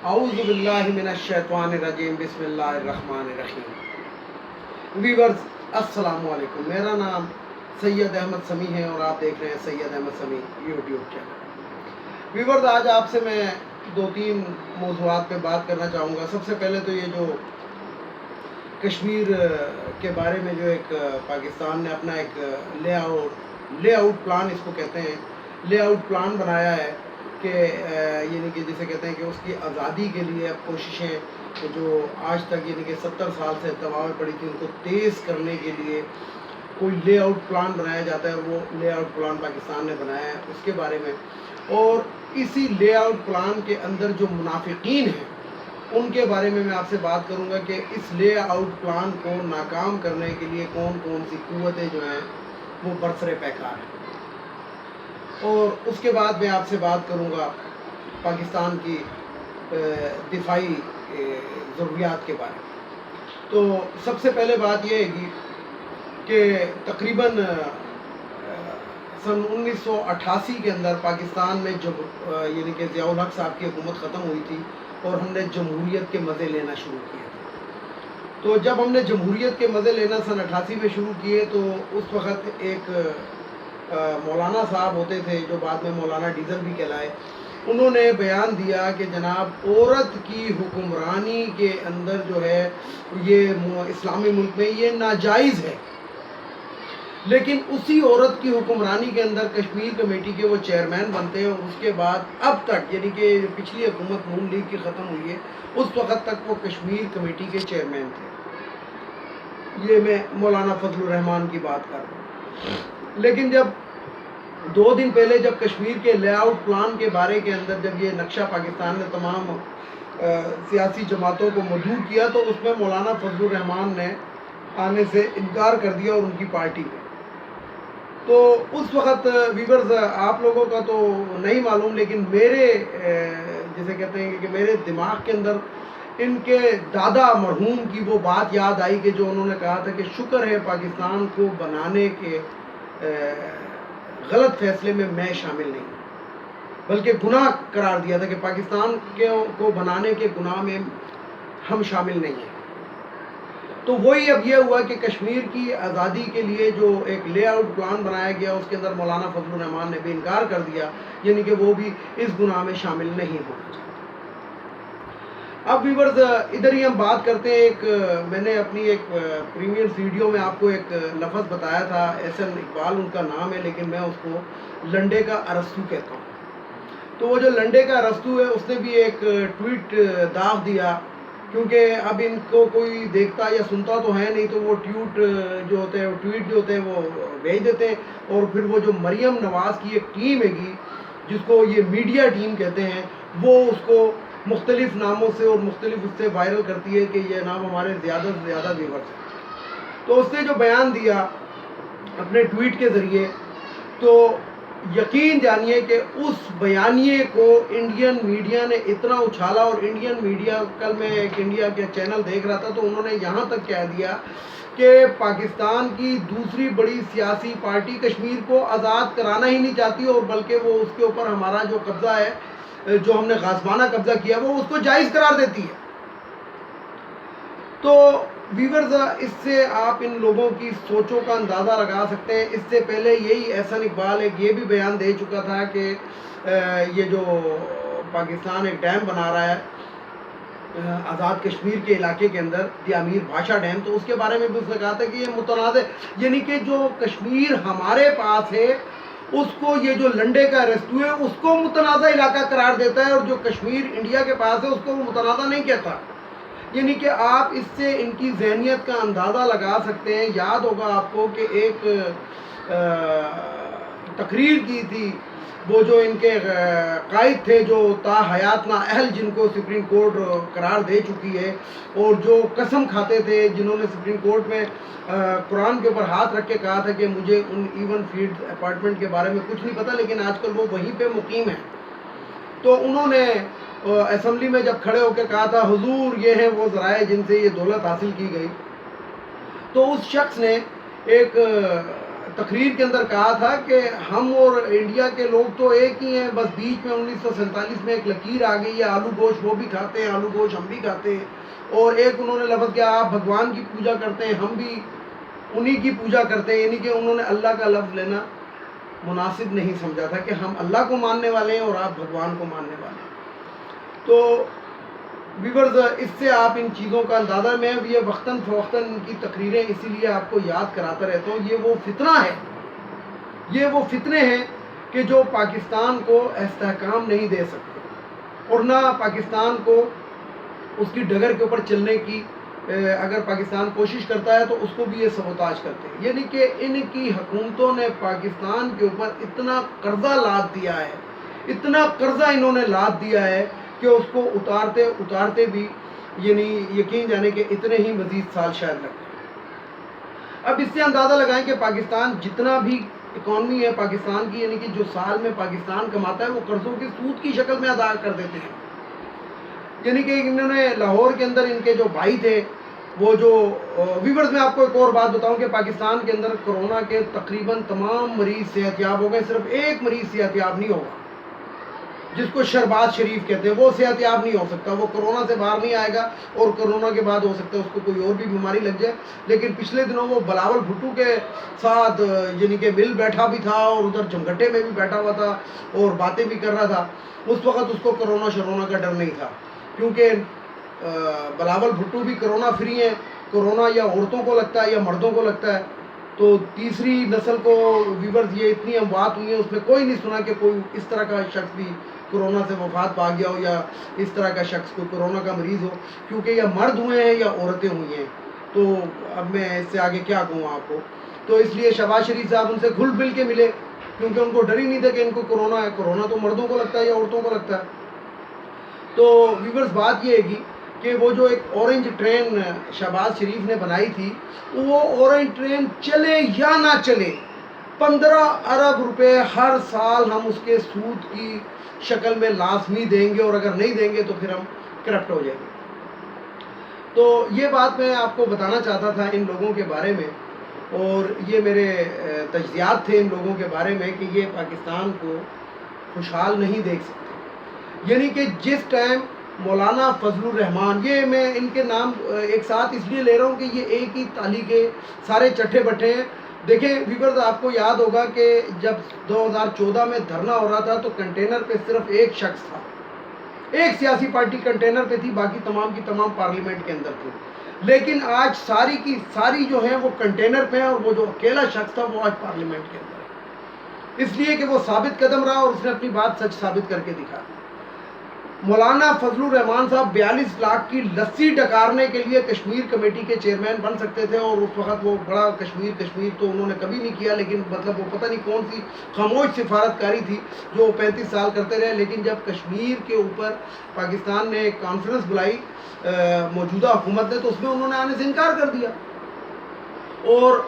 اعوذ باللہ من الشیطان الرجیم بسم اللہ الرحمن الرحیم۔ ویورز السلام علیکم، میرا نام سید احمد سمیع ہے اور آپ دیکھ رہے ہیں سید احمد سمیع یوٹیوب چینل۔ ویورز آج آپ سے میں دو تین موضوعات پہ بات کرنا چاہوں گا۔ سب سے پہلے تو یہ جو کشمیر کے بارے میں جو ایک پاکستان نے اپنا ایک لے آؤٹ پلان اس کو کہتے ہیں، لے آؤٹ پلان بنایا ہے کہ یعنی کہ جسے کہتے ہیں کہ اس کی آزادی کے لیے اب کوششیں جو آج تک یعنی کہ 70 سال سے دباؤ پڑی تھی ان کو تیز کرنے کے لیے کوئی لے آؤٹ پلان بنایا جاتا ہے، وہ لے آؤٹ پلان پاکستان نے بنایا ہے اس کے بارے میں۔ اور اسی لے آؤٹ پلان کے اندر جو منافقین ہیں ان کے بارے میں آپ سے بات کروں گا کہ اس لے آؤٹ پلان کو ناکام کرنے کے لیے کون کون سی قوتیں جو ہیں وہ برسر پیکار ہیں۔ اور اس کے بعد میں آپ سے بات کروں گا پاکستان کی دفاعی ضروریات کے بارے میں۔ تو سب سے پہلے بات یہ ہے کہ تقریباً سن 1988 کے اندر پاکستان میں جب یعنی کہ ضیاء الحق صاحب کی حکومت ختم ہوئی تھی اور ہم نے جمہوریت کے مزے لینا شروع کیے تھے۔ تو جب ہم نے جمہوریت کے مزے لینا سن 88 میں شروع کیے تو اس وقت ایک مولانا صاحب ہوتے تھے جو بعد میں مولانا ڈیزل بھی کہلائے، انہوں نے بیان دیا کہ جناب عورت کی حکمرانی کے اندر جو ہے یہ اسلامی ملک میں یہ ناجائز ہے، لیکن اسی عورت کی حکمرانی کے اندر کشمیر کمیٹی کے وہ چیئرمین بنتے ہیں اور اس کے بعد اب تک یعنی کہ پچھلی حکومت نون لیگ کی ختم ہوئی ہے اس وقت تک وہ کشمیر کمیٹی کے چیئرمین تھے۔ یہ میں مولانا فضل الرحمان کی بات کر رہا ہوں۔ لیکن جب 2 دن پہلے جب کشمیر کے لے آؤٹ پلان کے بارے کے اندر جب یہ نقشہ پاکستان نے تمام سیاسی جماعتوں کو مدعو کیا تو اس میں مولانا فضل الرحمان نے آنے سے انکار کر دیا اور ان کی پارٹی میں۔ تو اس وقت ویورز آپ لوگوں کا تو نہیں معلوم لیکن میرے جسے کہتے ہیں کہ میرے دماغ کے اندر ان کے دادا مرحوم کی وہ بات یاد آئی کہ جو انہوں نے کہا تھا کہ شکر ہے پاکستان کو بنانے کے غلط فیصلے میں میں شامل نہیں ہوں، بلکہ گناہ قرار دیا تھا کہ پاکستان کو بنانے کے گناہ میں ہم شامل نہیں ہیں۔ تو وہی اب یہ ہوا کہ کشمیر کی آزادی کے لیے جو ایک لے آؤٹ پلان بنایا گیا اس کے اندر مولانا فضل الرحمان نے بھی انکار کر دیا، یعنی کہ وہ بھی اس گناہ میں شامل نہیں ہونا چاہتے۔ اب ویورز ادھر ہی ہم بات کرتے ہیں، ایک میں نے اپنی ایک پریویس ویڈیو میں آپ کو ایک لفظ بتایا تھا، احسن اقبال ان کا نام ہے لیکن میں اس کو لنڈے کا ارسطو کہتا ہوں۔ تو وہ جو لنڈے کا ارسطو ہے اس نے بھی ایک ٹویٹ داغ دیا، کیونکہ اب ان کو کوئی دیکھتا یا سنتا تو ہے نہیں تو وہ ٹویٹ جو ہوتے ہیں وہ بھیج دیتے ہیں اور پھر وہ جو مریم نواز کی ایک ٹیم ہے گی جس کو یہ میڈیا ٹیم کہتے ہیں وہ اس کو مختلف ناموں سے اور مختلف اس سے وائرل کرتی ہے کہ یہ نام ہمارے زیادہ سے زیادہ ویورز ہیں۔ تو اس نے جو بیان دیا اپنے ٹویٹ کے ذریعے تو یقین جانیے کہ اس بیانیے کو انڈین میڈیا نے اتنا اچھالا، اور انڈین میڈیا کل میں ایک انڈیا کے چینل دیکھ رہا تھا تو انہوں نے یہاں تک کہہ دیا کہ پاکستان کی دوسری بڑی سیاسی پارٹی کشمیر کو آزاد کرانا ہی نہیں چاہتی اور بلکہ وہ اس کے اوپر ہمارا جو قبضہ ہے جو ہم نے غاصبانہ قبضہ کیا وہ اس کو جائز قرار دیتی ہے۔ تو ویورز اس سے آپ ان لوگوں کی سوچوں کا اندازہ لگا سکتے ہیں۔ اس سے پہلے یہی احسن اقبال ایک یہ بھی بیان دے چکا تھا کہ یہ جو پاکستان ایک ڈیم بنا رہا ہے آزاد کشمیر کے علاقے کے اندر دی امیر بھاشا ڈیم، تو اس کے بارے میں بھی اس نے کہا تھا کہ یہ متنازع یعنی کہ جو کشمیر ہمارے پاس ہے اس کو یہ جو لنڈے کا ارسطو ہے اس کو متنازع علاقہ قرار دیتا ہے اور جو کشمیر انڈیا کے پاس ہے اس کو وہ متنازع نہیں کہتا۔ یعنی کہ آپ اس سے ان کی ذہنیت کا اندازہ لگا سکتے ہیں۔ یاد ہوگا آپ کو کہ ایک تقریر کی تھی وہ جو ان کے قائد تھے جو تا حیات نا اہل جن کو سپریم کورٹ قرار دے چکی ہے اور جو قسم کھاتے تھے جنہوں نے سپریم کورٹ میں قرآن کے اوپر ہاتھ رکھ کے کہا تھا کہ مجھے ان ایون فیلڈ اپارٹمنٹ کے بارے میں کچھ نہیں پتہ لیکن آج کل وہ وہیں پہ مقیم ہیں۔ تو انہوں نے اسمبلی میں جب کھڑے ہو کے کہا تھا حضور یہ ہیں وہ ذرائع جن سے یہ دولت حاصل کی گئی، تو اس شخص نے ایک تقریر کے اندر کہا تھا کہ ہم اور انڈیا کے لوگ تو ایک ہی ہیں، بس بیچ میں 1947 میں ایک لکیر آ گئی ہے، آلو گوشت وہ بھی کھاتے ہیں، آلو گوشت ہم بھی کھاتے ہیں، اور ایک انہوں نے لفظ کیا آپ بھگوان کی پوجا کرتے ہیں، ہم بھی انہی کی پوجا کرتے ہیں، یعنی کہ انہوں نے اللہ کا لفظ لینا مناسب نہیں سمجھا تھا کہ ہم اللہ کو ماننے والے ہیں اور آپ بھگوان کو ماننے والے ہیں۔ تو ویورز اس سے آپ ان چیزوں کا اندازہ، میں بھی یہ وقتاً فوقتاً ان کی تقریریں اسی لیے آپ کو یاد کراتا رہتا ہوں، یہ وہ فتنہ ہے، یہ وہ فتنے ہیں کہ جو پاکستان کو استحکام نہیں دے سکتے، اور نہ پاکستان کو اس کی ڈگر کے اوپر چلنے کی اگر پاکستان کوشش کرتا ہے تو اس کو بھی یہ سبوتاج کرتے ہیں۔ یعنی کہ ان کی حکومتوں نے پاکستان کے اوپر اتنا قرضہ لاد دیا ہے، اتنا قرضہ انہوں نے لاد دیا ہے کہ اس کو اتارتے اتارتے بھی یعنی یقین جانے کہ اتنے ہی مزید سال شاید لگتے ہیں۔ اب اس سے اندازہ لگائیں کہ پاکستان جتنا بھی اکانومی ہے پاکستان کی، یعنی کہ جو سال میں پاکستان کماتا ہے وہ قرضوں کے سود کی شکل میں ادا کر دیتے ہیں۔ یعنی کہ انہوں نے لاہور کے اندر ان کے جو بھائی تھے وہ جو ویورز، میں آپ کو ایک اور بات بتاؤں کہ پاکستان کے اندر کرونا کے تقریباً تمام مریض صحت یاب ہو گئے، صرف ایک مریض صحت یاب نہیں ہوگا جس کو شرباز شریف کہتے ہیں، وہ صحت یاب نہیں ہو سکتا، وہ کرونا سے باہر نہیں آئے گا، اور کرونا کے بعد ہو سکتا ہے اس کو کوئی اور بھی بیماری لگ جائے۔ لیکن پچھلے دنوں وہ بلاول بھٹو کے ساتھ یعنی کہ مل بیٹھا بھی تھا اور ادھر جمگھٹے میں بھی بیٹھا ہوا تھا اور باتیں بھی کر رہا تھا، اس وقت اس کو کرونا شرونا کا ڈر نہیں تھا، کیونکہ بلاول بھٹو بھی کرونا فری ہیں۔ کرونا یا عورتوں کو لگتا ہے یا مردوں کو لگتا ہے، تو تیسری نسل کو ویورز یہ اتنی اموات ہوئی ہیں، اس میں کوئی نہیں سنا کہ کوئی اس طرح کا شخص بھی کرونا سے وفات پا گیا ہو یا اس طرح کا شخص کوئی کرونا کا مریض ہو، کیونکہ یا مرد ہوئے ہیں یا عورتیں ہوئی ہیں۔ تو اب میں اس سے آگے کیا کہوں آپ کو، تو اس لیے شہباز شریف صاحب ان سے گھل مل کے ملے، کیونکہ ان کو ڈر ہی نہیں تھا کہ ان کو کرونا ہے، کرونا تو مردوں کو لگتا ہے یا عورتوں کو لگتا ہے۔ تو ویورز بات یہ ہے کہ وہ جو ایک اورنج ٹرین شہباز شریف نے بنائی تھی، وہ اورنج ٹرین چلے یا نہ چلے 15 ارب روپے ہر سال ہم اس کے سود کی شکل میں لازمی دیں گے، اور اگر نہیں دیں گے تو پھر ہم کرپٹ ہو جائیں گے۔ تو یہ بات میں آپ کو بتانا چاہتا تھا ان لوگوں کے بارے میں، اور یہ میرے تجزیات تھے ان لوگوں کے بارے میں کہ یہ پاکستان کو خوشحال نہیں دیکھ سکتے۔ یعنی کہ جس ٹائم مولانا فضل الرحمان، یہ میں ان کے نام ایک ساتھ اس لیے لے رہا ہوں کہ یہ ایک ہی تالی کے سارے چٹھے بٹھے ہیں۔ دیکھیں ویورز، آپ کو یاد ہوگا کہ جب 2014 میں دھرنا ہو رہا تھا تو کنٹینر پہ صرف ایک شخص تھا، ایک سیاسی پارٹی کنٹینر پہ تھی، باقی تمام کی تمام پارلیمنٹ کے اندر تھی۔ لیکن آج ساری کی ساری جو ہیں وہ کنٹینر پہ ہیں، اور وہ جو اکیلا شخص تھا وہ آج پارلیمنٹ کے اندر ہے، اس لیے کہ وہ ثابت قدم رہا اور اس نے اپنی بات سچ ثابت کر کے دکھا۔ مولانا فضل الرحمان صاحب 42 لاکھ کی لسی ڈکارنے کے لیے کشمیر کمیٹی کے چیئرمین بن سکتے تھے، اور اس وقت وہ بڑا کشمیر تو انہوں نے کبھی نہیں کیا، لیکن مطلب وہ پتہ نہیں کون سی خاموش سفارتکاری تھی جو 35 سال کرتے رہے۔ لیکن جب کشمیر کے اوپر پاکستان نے ایک کانفرنس بلائی موجودہ حکومت نے، تو اس میں انہوں نے آنے سے انکار کر دیا۔ اور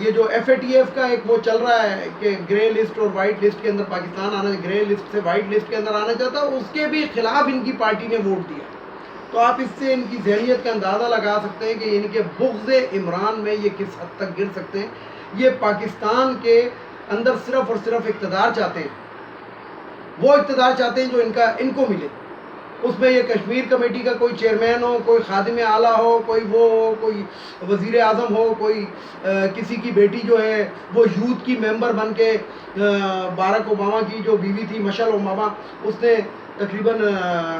یہ جو FATF کا ایک وہ چل رہا ہے کہ گرے لسٹ اور وائٹ لسٹ کے اندر پاکستان آنا، گرے لسٹ سے وائٹ لسٹ کے اندر آنا چاہتا ہے، اس کے بھی خلاف ان کی پارٹی نے ووٹ دیا۔ تو آپ اس سے ان کی ذہنیت کا اندازہ لگا سکتے ہیں کہ ان کے بغض عمران میں یہ کس حد تک گر سکتے ہیں۔ یہ پاکستان کے اندر صرف اور صرف اقتدار چاہتے ہیں، وہ اقتدار چاہتے ہیں جو ان کو ملے۔ اس میں یہ کشمیر کمیٹی کا کوئی چیئرمین ہو، کوئی خادم اعلیٰ ہو، کوئی وہ ہو، کوئی وزیر اعظم ہو، کوئی کسی کی بیٹی جو ہے وہ یوتھ کی ممبر بن کے، باراک اوباما کی جو بیوی تھی مشل اوباما، اس نے تقریباً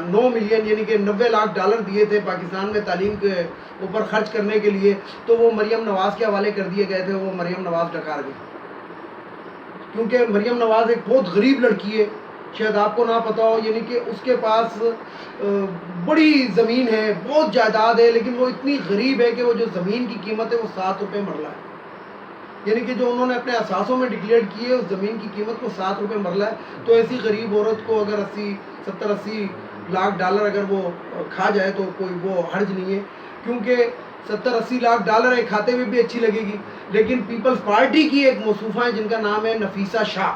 9 ملین یعنی کہ 90 لاکھ ڈالر دیے تھے پاکستان میں تعلیم کے اوپر خرچ کرنے کے لیے، تو وہ مریم نواز کے حوالے کر دیے گئے تھے، وہ مریم نواز ڈکار گئی، کیونکہ مریم نواز ایک بہت غریب لڑکی ہے، شاید آپ کو نہ پتا ہو، یعنی کہ اس کے پاس بڑی زمین ہے، بہت جائیداد ہے، لیکن وہ اتنی غریب ہے کہ وہ جو زمین کی قیمت ہے وہ 7 روپے مرلہ ہے، یعنی کہ جو انہوں نے اپنے اثاثوں میں ڈکلیئر کی ہے اس زمین کی قیمت کو 7 روپے مرلہ ہے۔ تو ایسی غریب عورت کو اگر 70-80 لاکھ ڈالر اگر وہ کھا جائے تو کوئی وہ حرج نہیں ہے، کیونکہ 70-80 لاکھ ڈالر ایک کھاتے میں بھی اچھی لگے گی۔ لیکن پیپلز پارٹی کی ایک موصوفہ ہے جن کا نام ہے نفیسہ شاہ۔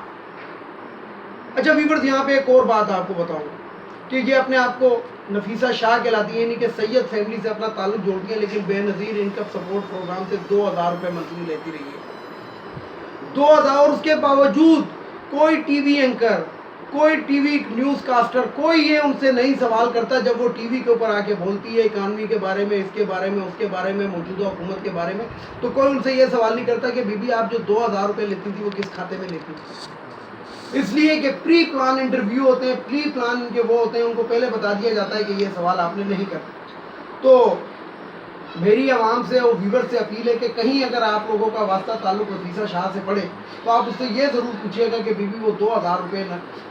اچھا ویورز، یہاں پہ ایک اور بات آپ کو بتاؤں کہ یہ اپنے آپ کو نفیسہ شاہ کہلاتی ہیں، یعنی کہ سید فیملی سے اپنا تعلق جوڑتی ہیں، لیکن بے نظیر انکم سپورٹ پروگرام سے 2000 روپے منتھلی لیتی رہی ہے۔ 2000, اور اس کے باوجود کوئی ٹی وی اینکر، کوئی ٹی وی نیوز کاسٹر، کوئی یہ ان سے نہیں سوال کرتا جب وہ ٹی وی کے اوپر آ کے بولتی ہے اکانومی کے بارے میں، اس کے بارے میں، اس کے بارے میں، موجودہ حکومت کے بارے میں، تو کوئی ان سے یہ سوال نہیں کرتا کہ بی بی آپ جو 2000 روپے لیتی تھی وہ کس کھاتے میں لیتی تھی. اس لیے کہ پری پلان انٹرویو ہوتے ہیں، پری پلان کے وہ ہوتے ہیں، ان کو پہلے بتا دیا جاتا ہے کہ یہ سوال آپ نے نہیں کرنا. تو میری عوام سے اور ویور سے اپیل ہے کہ کہیں اگر آپ لوگوں کا واسطہ تعلق نفیسہ شاہ سے پڑے تو آپ اس سے یہ ضرور پوچھیے گا کہ بی بی وہ 2000 روپے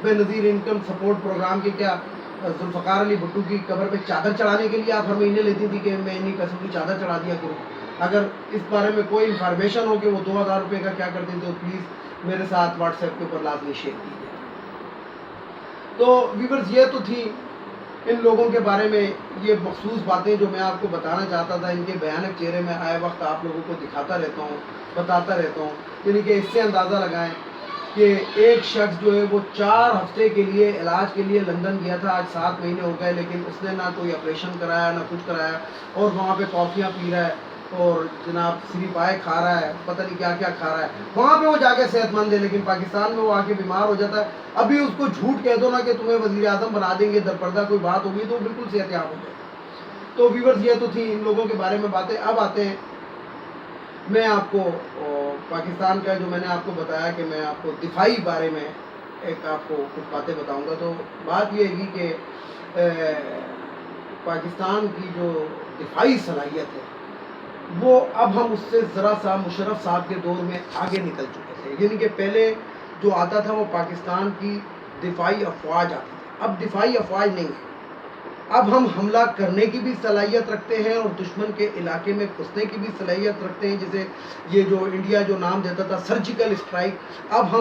بے نظیر انکم سپورٹ پروگرام کے کیا ذوالفقار علی بھٹو کی قبر پہ چادر چڑھانے کے لیے آپ ہر مہینے لیتی تھی کہ میں انہی قسم کی چادر چڑھا دیا کروں؟ اگر اس بارے میں کوئی انفارمیشن ہو کہ وہ 2000 روپے کا کیا کرتے تو پلیز میرے ساتھ واٹس ایپ کے اوپر لازمی شیئر کیجیے. تو ویورز یہ تو تھی ان لوگوں کے بارے میں یہ مخصوص باتیں جو میں آپ کو بتانا چاہتا تھا. ان کے بھیانک چہرے میں آئے وقت آپ لوگوں کو دکھاتا رہتا ہوں، بتاتا رہتا ہوں. یعنی کہ اس سے اندازہ لگائیں کہ ایک شخص جو ہے وہ 4 ہفتے کے لیے علاج کے لیے لندن گیا تھا، آج 7 مہینے ہو گئے، لیکن اس نے نہ کوئی آپریشن کرایا نہ کچھ کرایا، اور وہاں پہ کافیاں پی رہا ہے اور جناب سری پائے کھا رہا ہے، پتہ نہیں کیا کیا کھا رہا ہے. وہاں پہ وہ جا کے صحت مند ہے، لیکن پاکستان میں وہ آ کے بیمار ہو جاتا ہے. ابھی اس کو جھوٹ کہہ دو نا کہ تمہیں وزیر اعظم بنا دیں گے، درپردہ کوئی بات ہوگی تو بالکل صحت یاب ہو جائے. تو ویورز یہ تو تھی ان لوگوں کے بارے میں باتیں. اب آتے ہیں میں آپ کو پاکستان کا جو میں نے آپ کو بتایا کہ میں آپ کو دفاعی بارے میں ایک آپ کو کچھ باتیں بتاؤں گا. تو بات یہ ہے کہ پاکستان کی جو دفاعی صلاحیت ہے وہ اب ہم اس سے ذرا سا مشرف صاحب کے دور میں آگے نکل چکے تھے. یعنی کہ پہلے جو آتا تھا وہ پاکستان کی دفاعی افواج آتی تھی، اب دفاعی افواج نہیں ہے. اب ہم حملہ کرنے کی بھی صلاحیت رکھتے ہیں اور دشمن کے علاقے میں گھسنے کی بھی صلاحیت رکھتے ہیں. جسے یہ جو انڈیا جو نام دیتا تھا سرجیکل اسٹرائک، اب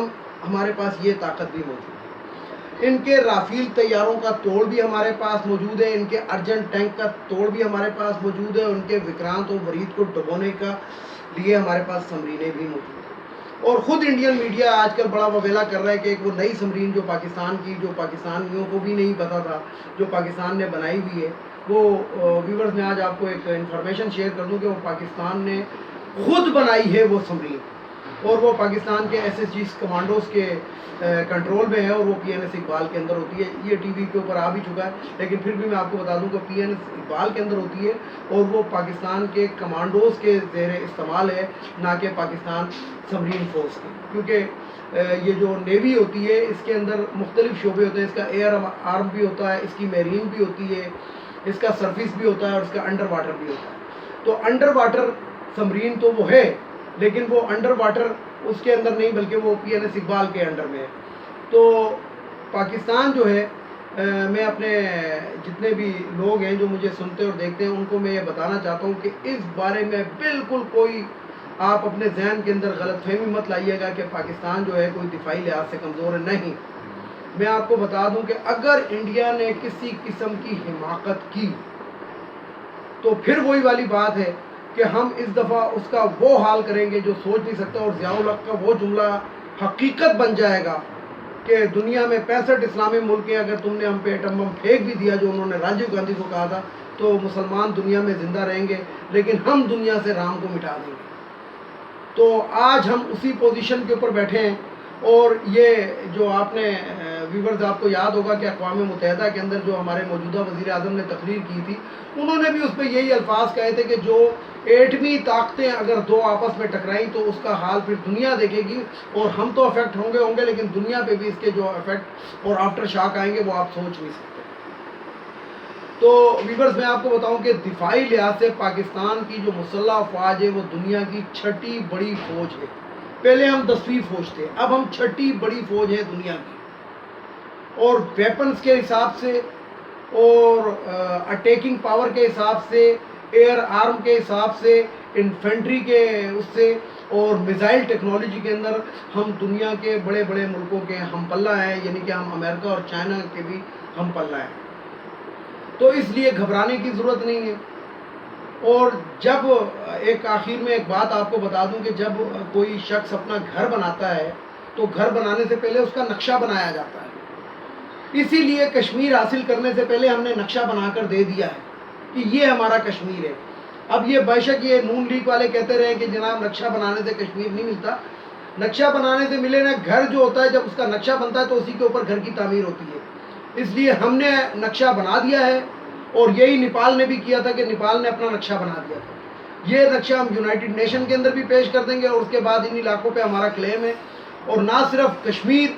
ہمارے پاس یہ طاقت بھی موجود ہے. ان کے رافیل طیاروں کا توڑ بھی ہمارے پاس موجود ہے، ان کے ارجنٹ ٹینک کا توڑ بھی ہمارے پاس موجود ہے، ان کے وکرانت و ورید کو ڈبونے کا لیے ہمارے پاس سمرینیں بھی موجود ہیں. اور خود انڈین میڈیا آج کل بڑا وویلا کر رہا ہے کہ ایک وہ نئی سمرین جو پاکستان کی، جو پاکستانیوں کو بھی نہیں پتا تھا، جو پاکستان نے بنائی ہوئی ہے، وہ ویورز میں آج آپ کو ایک انفارمیشن شیئر کر دوں کہ وہ پاکستان نے خود بنائی ہے وہ سمرین، اور وہ پاکستان کے ایس ایس جی کمانڈوز کے کنٹرول میں ہے، اور وہ پی این ایس اقبال کے اندر ہوتی ہے. یہ ٹی وی کے اوپر آ بھی چکا ہے، لیکن پھر بھی میں آپ کو بتا دوں کہ پی این ایس اقبال کے اندر ہوتی ہے، اور وہ پاکستان کے کمانڈوز کے زیر استعمال ہے، نہ کہ پاکستان سمرین فورس کی. کیونکہ یہ جو نیوی ہوتی ہے اس کے اندر مختلف شعبے ہوتے ہیں. اس کا ایئر آرم بھی ہوتا ہے، اس کی میرین بھی ہوتی ہے، اس کا سرفس بھی ہوتا ہے، اور اس کا انڈر واٹر بھی ہوتا ہے. تو انڈر واٹر سمرین تو وہ ہے، لیکن وہ انڈر واٹر اس کے اندر نہیں، بلکہ وہ پی این ایس اقبال کے انڈر میں ہے. تو پاکستان جو ہے، میں اپنے جتنے بھی لوگ ہیں جو مجھے سنتے اور دیکھتے ہیں ان کو میں یہ بتانا چاہتا ہوں کہ اس بارے میں بالکل کوئی آپ اپنے ذہن کے اندر غلط فہمی مت لائیے گا کہ پاکستان جو ہے کوئی دفاعی لحاظ سے کمزور ہے. نہیں، میں آپ کو بتا دوں کہ اگر انڈیا نے کسی قسم کی حماقت کی تو پھر وہی والی بات ہے کہ ہم اس دفعہ اس کا وہ حال کریں گے جو سوچ نہیں سکتا. اور ضیاء الحق کا وہ جملہ حقیقت بن جائے گا کہ دنیا میں 65 اسلامی ملک ہیں، اگر تم نے ہم پہ ایٹم بم پھینک بھی دیا جو انہوں نے راجیو گاندھی کو کہا تھا، تو مسلمان دنیا میں زندہ رہیں گے، لیکن ہم دنیا سے رام کو مٹا دیں گے. تو آج ہم اسی پوزیشن کے اوپر بیٹھے ہیں. اور یہ جو آپ نے ویورز آپ کو یاد ہوگا کہ اقوام متحدہ کے اندر جو ہمارے موجودہ وزیر اعظم نے تقریر کی تھی، انہوں نے بھی اس پہ یہی الفاظ کہے تھے کہ جو ایٹمی طاقتیں اگر دو آپس میں ٹکرائیں تو اس کا حال پھر دنیا دیکھے گی، اور ہم تو افیکٹ ہوں گے لیکن دنیا پہ بھی اس کے جو افیکٹ اور آفٹر شاک آئیں گے وہ آپ سوچ نہیں سکتے. تو ویورز میں آپ کو بتاؤں کہ دفاعی لحاظ سے پاکستان کی جو مسلح افواج ہے وہ دنیا کی 6ٹھی بڑی فوج ہے. پہلے ہم 10ویں فوج تھے، اب ہم 6ٹھی بڑی فوج ہے دنیا کی. اور ویپنز کے حساب سے، اور اٹیکنگ پاور کے حساب سے، ایئر آرم کے حساب سے، انفینٹری کے اس سے، اور میزائل ٹیکنالوجی کے اندر ہم دنیا کے بڑے بڑے ملکوں کے ہم پلہ ہیں. یعنی کہ ہم امریکہ اور چائنا کے بھی ہم پلہ ہیں. تو اس لیے گھبرانے کی ضرورت نہیں ہے. اور جب ایک آخر میں ایک بات آپ کو بتا دوں کہ جب کوئی شخص اپنا گھر بناتا ہے تو گھر بنانے سے پہلے اس کا نقشہ بنایا جاتا ہے. اسی لیے کشمیر حاصل کرنے سے پہلے ہم نے نقشہ بنا کر دے دیا ہے کہ یہ ہمارا کشمیر ہے. اب یہ بے شک یہ نون لیگ والے کہتے رہے کہ جناب نقشہ بنانے سے کشمیر نہیں ملتا، نقشہ بنانے سے ملے نا، گھر جو ہوتا ہے جب اس کا نقشہ بنتا ہے تو اسی کے اوپر گھر کی تعمیر ہوتی ہے. اس لیے ہم نے نقشہ بنا دیا ہے، اور یہی نیپال نے بھی کیا تھا کہ نیپال نے اپنا نقشہ بنا دیا تھا. یہ نقشہ ہم یونائٹڈ نیشن کے اندر بھی پیش کر دیں گے، اور اس کے بعد ان علاقوں پہ ہمارا کلیم ہے. اور نہ صرف کشمیر،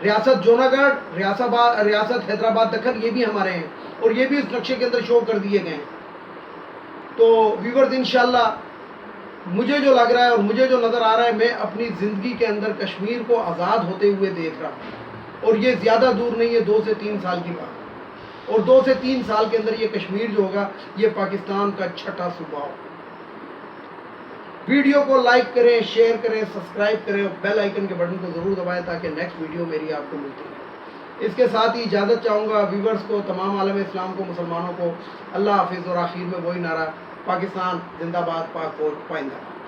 ریاست جوناگڑھ، ریاست حیدرآباد دکن، یہ بھی ہمارے ہیں، اور یہ بھی اس نقشے کے اندر شو کر دیے گئے ہیں. تو ویورز انشاءاللہ مجھے جو لگ رہا ہے اور مجھے جو نظر آ رہا ہے، میں اپنی زندگی کے اندر کشمیر کو آزاد ہوتے ہوئے دیکھ رہا ہوں، اور یہ زیادہ دور نہیں ہے، 2 سے 3 سال کی بات ہے. اور 2 سے 3 سال کے اندر یہ کشمیر جو ہوگا یہ پاکستان کا چھٹا صوبہ ہوگا. ویڈیو کو لائک کریں، شیئر کریں، سبسکرائب کریں، اور بیل آئیکن کے بٹن کو ضرور دبائیں تاکہ نیکسٹ ویڈیو میری آپ کو ملتی رہے. اس کے ساتھ ہی اجازت چاہوں گا ویورز کو، تمام عالم اسلام کو، مسلمانوں کو. اللہ حافظ. اور آخر میں وہی نعرہ، پاکستان زندہ باد، پاک فوج پائندہ باد.